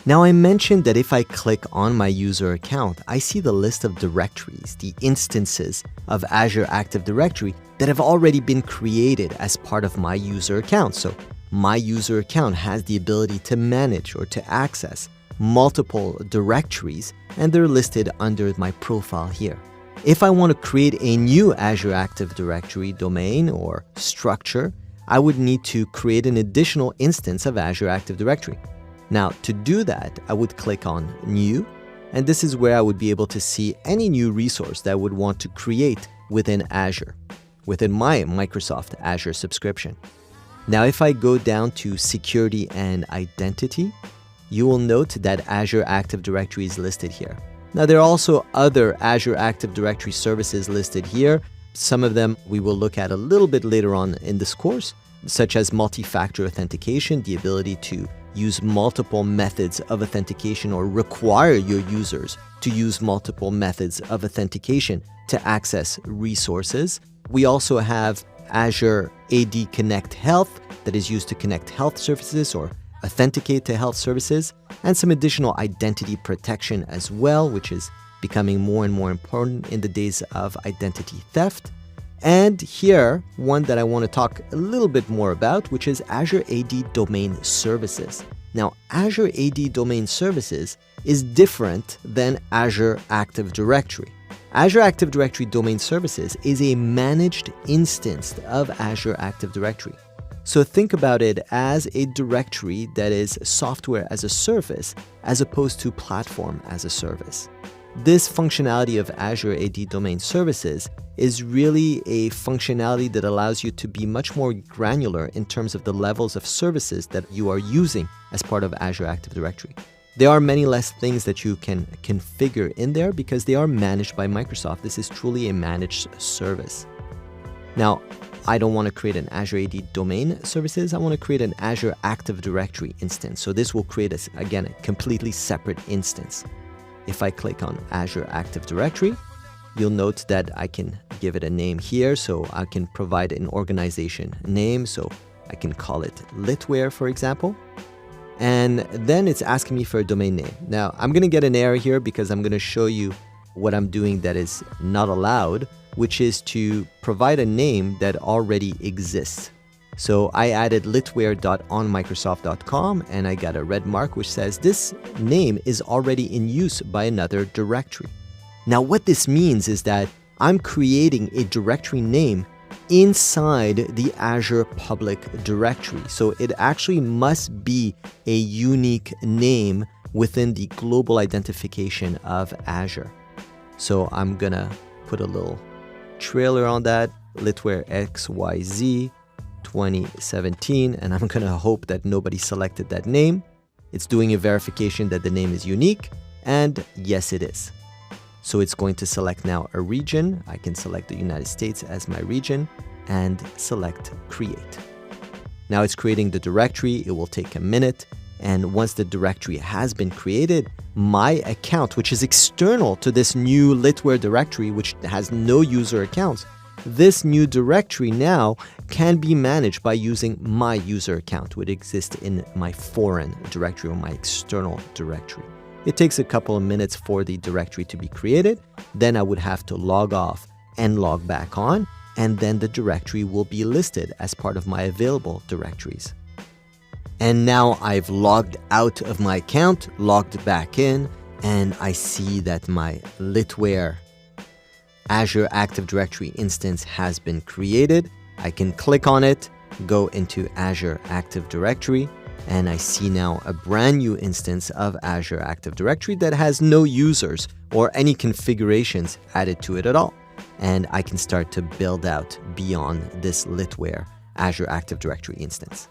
Now, I mentioned that if I click on my user account, I see the list of directories, the instances of Azure Active Directory that have already been created as part of my user account. So my user account has the ability to manage or to access multiple directories, and they're listed under my profile here. If I want to create a new Azure Active Directory domain or structure, I would need to create an additional instance of Azure Active Directory. Now, to do that, I would click on New, and this is where I would be able to see any new resource that I would want to create within Azure, within my Microsoft Azure subscription. Now, if I go down to Security and Identity, you will note that Azure Active Directory is listed here. Now, there are also other Azure Active Directory services listed here. Some of them we will look at a little bit later on in this course, such as multi-factor authentication, the ability to use multiple methods of authentication or require your users to use multiple methods of authentication to access resources. We also have Azure AD Connect Health that is used to connect health services or authenticate to health services, and some additional identity protection as well, which is becoming more and more important in the days of identity theft. And here, one that I want to talk a little bit more about, which is Azure AD Domain Services. Now, Azure AD Domain Services is different than Azure Active Directory. Azure Active Directory Domain Services is a managed instance of Azure Active Directory. So think about it as a directory that is software as a service as opposed to platform as a service. This functionality of Azure AD Domain Services is really a functionality that allows you to be much more granular in terms of the levels of services that you are using as part of Azure Active Directory. There are many less things that you can configure in there because they are managed by Microsoft. This is truly a managed service. Now, I don't want to create an Azure AD Domain Services. I want to create an Azure Active Directory instance. So this will create, again, a completely separate instance. If I click on Azure Active Directory, you'll note that I can give it a name here. So I can provide an organization name. So I can call it Litware, for example. And then it's asking me for a domain name. Now, I'm going to get an error here because I'm going to show you what I'm doing that is not allowed, which is to provide a name that already exists. So I added litware.onmicrosoft.com and I got a red mark which says this name is already in use by another directory. Now, what this means is that I'm creating a directory name inside the Azure public directory. So it actually must be a unique name within the global identification of Azure. So I'm gonna put a little trailer on that, Litware XYZ 2017, and I'm gonna hope that nobody selected that name. It's doing a verification that the name is unique, and yes, it is. So it's going to select now a region. I can select the United States as my region and select create. Now it's creating the directory. It will take a minute. And once the directory has been created, my account, which is external to this new Litware directory, which has no user accounts, this new directory now can be managed by using my user account, which exists in my foreign directory or my external directory. It takes a couple of minutes for the directory to be created. Then I would have to log off and log back on, and then the directory will be listed as part of my available directories. And now I've logged out of my account, logged back in, and I see that my Litware Azure Active Directory instance has been created. I can click on it, go into Azure Active Directory, and I see now a brand new instance of Azure Active Directory that has no users or any configurations added to it at all. And I can start to build out beyond this Litware Azure Active Directory instance.